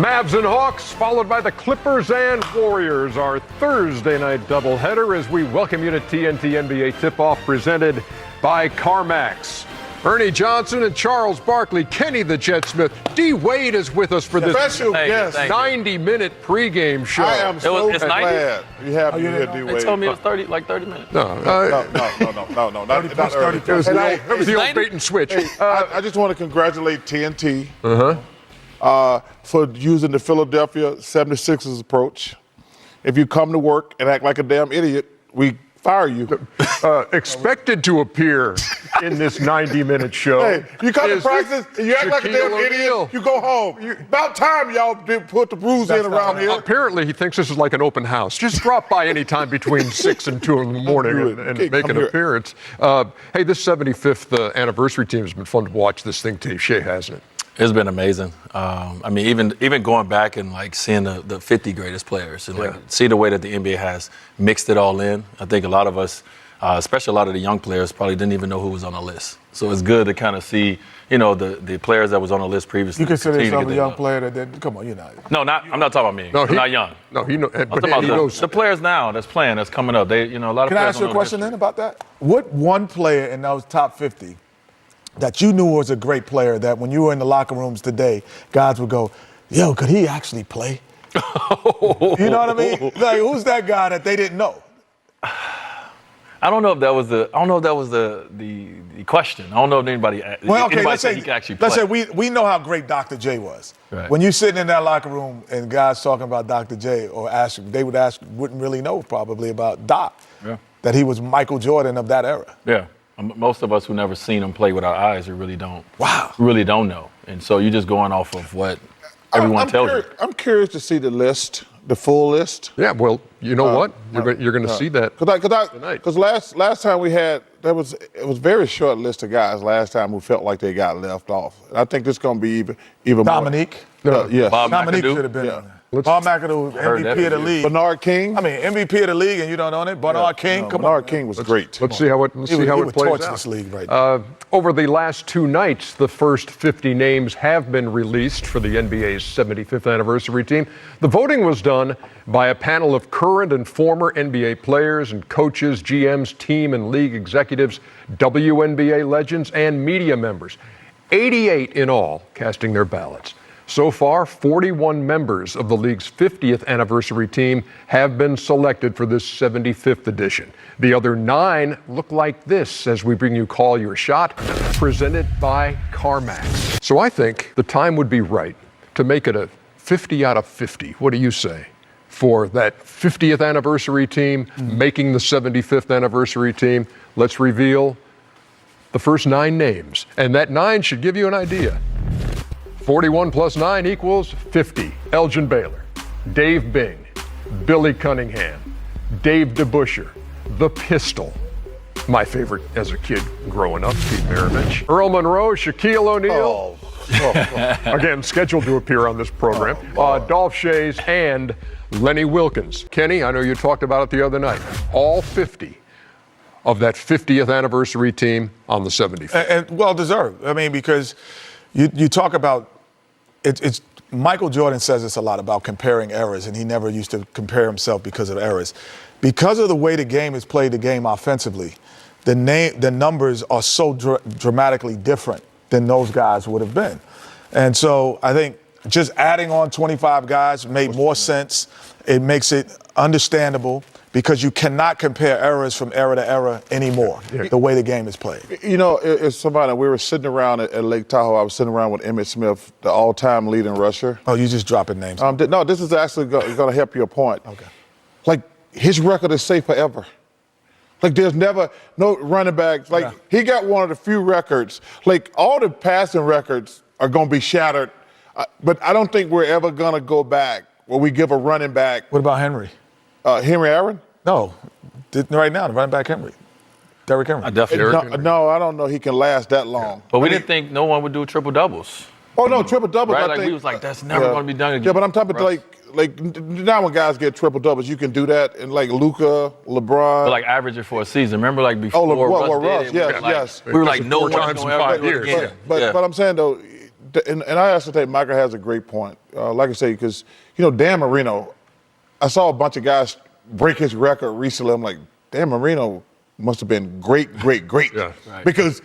Mavs and Hawks, followed by the Clippers and Warriors, our Thursday night doubleheader as we welcome you to TNT NBA Tip-Off presented by Carmax. Ernie Johnson and Charles Barkley, Kenny the Jet Smith, D. Wade is with us for this special guest 90-minute pregame show. I am so glad you have me here, D. Wade. They told me it was 30 minutes. No. Not 30. It was the old bait and switch. Hey, I just want to congratulate TNT for using the Philadelphia 76ers approach. If you come to work and act like a damn idiot, we fire you. Expected to appear in this 90-minute show. Hey, you come to practice and you act like a damn Shaquille idiot, O'Neal. you go home. About time y'all did put the rules in around here. Apparently, he thinks this is like an open house. Just drop by any time between 6 and 2 in the morning and make an appearance. Hey, this 75th anniversary team has been fun to watch this thing take shape, hasn't it? It's been amazing. I mean, even going back and like seeing the 50 greatest players and like see the way that the NBA has mixed it all in. I think a lot of us, especially a lot of the young players, probably didn't even know who was on the list. So it's good to kind of see, the players that was on the list previously. You consider yourself a young player that didn't? Come on, you're not. No, I'm not talking about me. I'm not young. No, he knows. I'm talking about the players now that's playing, that's coming up. They, a lot of Can I players ask you a question then about that? What one player in those top 50 that you knew was a great player that when you were in the locker rooms today, guys would go, yo, could he actually play? You know what I mean? Like, who's that guy that they didn't know? I don't know if that was the question. I don't know if anybody said he could actually play. Let's say we know how great Dr. J was. Right. When you're sitting in that locker room and guys talking about Dr. J or wouldn't really know probably about Doc. Yeah. That he was Michael Jordan of that era. Yeah. Most of us who never seen him play with our eyes, we really don't. Wow. Really don't know. And so you're just going off of what everyone tells you. I'm curious to see the list, the full list. Yeah, well, you know what? You're going to see that tonight. Because last time we had, it was a very short list of guys last time who felt like they got left off. And I think this is going to be even Dominique. more. Yes. Bob Dominique McAdoo. should have been on there. Bob McAdoo, MVP of the league. Bernard King. I mean, MVP of the league, and you don't own it. Bernard King, come Bernard on. King was great. Let's see how it He plays would torch out. this league right now. Over the last 2 nights, the first 50 names have been released for the NBA's 75th anniversary team. The voting was done by a panel of current and former NBA players and coaches, GMs, team and league executives, WNBA legends, and media members. 88 in all casting their ballots. So far, 41 members of the league's 50th anniversary team have been selected for this 75th edition. The other 9 look like this as we bring you Call Your Shot, presented by Carmax. So I think the time would be right to make it a 50 out of 50. What do you say? For that 50th anniversary team, making the 75th anniversary team, let's reveal the first 9 names. And that 9 should give you an idea. 41 plus 9 equals 50. Elgin Baylor, Dave Bing, Billy Cunningham, Dave DeBuscher, The Pistol, my favorite as a kid growing up, Pete Maravich, Earl Monroe, Shaquille O'Neal, again, scheduled to appear on this program, Dolph Schayes, and Lenny Wilkins. Kenny, I know you talked about it the other night. All 50 of that 50th anniversary team on the 75th. And well deserved. I mean, because you talk about it's Michael Jordan says this a lot about comparing errors, and he never used to compare himself because of errors. Because of the way the game is played, the game offensively, the numbers are so dramatically different than those guys would have been. And so I think just adding on 25 guys made more sense. It makes it understandable because you cannot compare errors from era to era anymore, the way the game is played. It's somebody, we were sitting around at Lake Tahoe. I was sitting around with Emmitt Smith, the all-time leading rusher. Oh, you just dropping names. No, this is actually going to help your point. Okay. Like, his record is safe forever. Like, there's never no running backs. Like, he got one of the few records. Like, all the passing records are going to be shattered. But I don't think we're ever going to go back where we give a running back. What about Henry? Henry Aaron? No, right now, the running back Henry. Derrick Henry. I definitely. No, I don't know he can last that long. But we didn't think no one would do triple doubles. Oh, no, triple doubles. Right? I Like think, we was like, that's never going to be done again. Yeah, but I'm talking about like now when guys get triple doubles, you can do that. And like Luka, LeBron. But like average it for a season. Remember like before Russ did it, yes. we were like, no one's going to ever do it again. But I'm saying though, and I also think Michael has a great point. Like I say, because, Dan Marino, I saw a bunch of guys break his record recently. I'm like, Dan Marino must have been great. Yeah, right. Because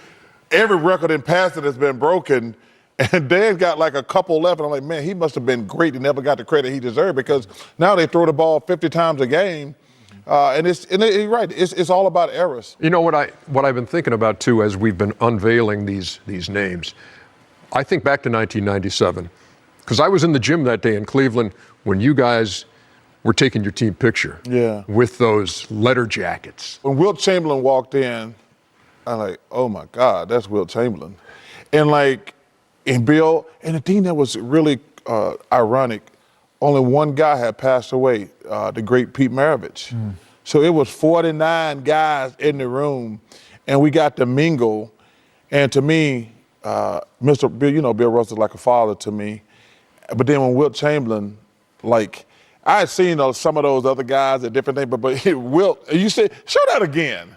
every record in passing has been broken, and Dan's got like a couple left. And I'm like, man, he must have been great and never got the credit he deserved, because now they throw the ball 50 times a game. And you're right, it's all about errors. You know what I've been thinking about too, as we've been unveiling these names. I think back to 1997, because I was in the gym that day in Cleveland when you guys were taking your team picture. Yeah. With those letter jackets. When Wilt Chamberlain walked in, I'm like, oh my God, that's Wilt Chamberlain. And Bill, and the thing that was really ironic, only one guy had passed away, the great Pete Maravich. So it was 49 guys in the room, and we got to mingle. And to me, Mr. Bill, Bill Russell's like a father to me. But then when Wilt Chamberlain, I had seen some of those other guys at different things, but Wilt, you said, show that again.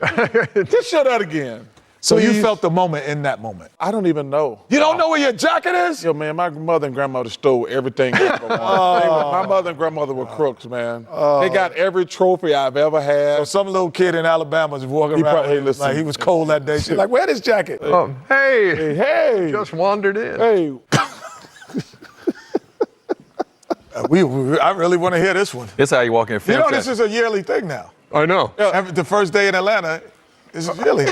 Just show that again. So you felt the moment in that moment? I don't even know. You don't know where your jacket is? Yo, man, my mother and grandmother stole everything. I ever wanted. My mother and grandmother were crooks, man. They got every trophy I've ever had. So some little kid in Alabama was walking around like he was cold that day. She's like, where's his jacket? Hey, just wandered in. Hey. I really want to hear this one. This is how you walk in. This is a yearly thing now. I know. The first day in Atlanta, this is yearly.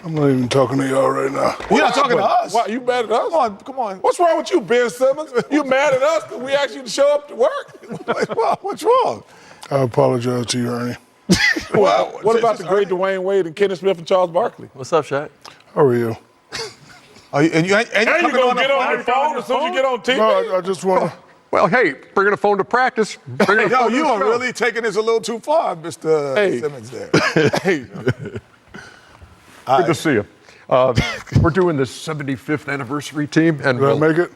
I'm not even talking to y'all right now. You're not talking to us. Why, you mad at us? Come on. What's wrong with you, Ben Simmons? You mad at us because we asked you to show up to work? What's wrong? I apologize to you, Ernie. Well, what about the great Dwayne Wade and Kenneth Smith and Charles Barkley? What's up, Shaq? How are you? And you And you gonna get on your phone as soon as you get on TV? No, I just want to. Well, hey, bringing a phone to practice. Yo, you are really taking this a little too far, Mr. Simmons there. Hey. Good to see you. We're doing the 75th anniversary team, and Did I make it?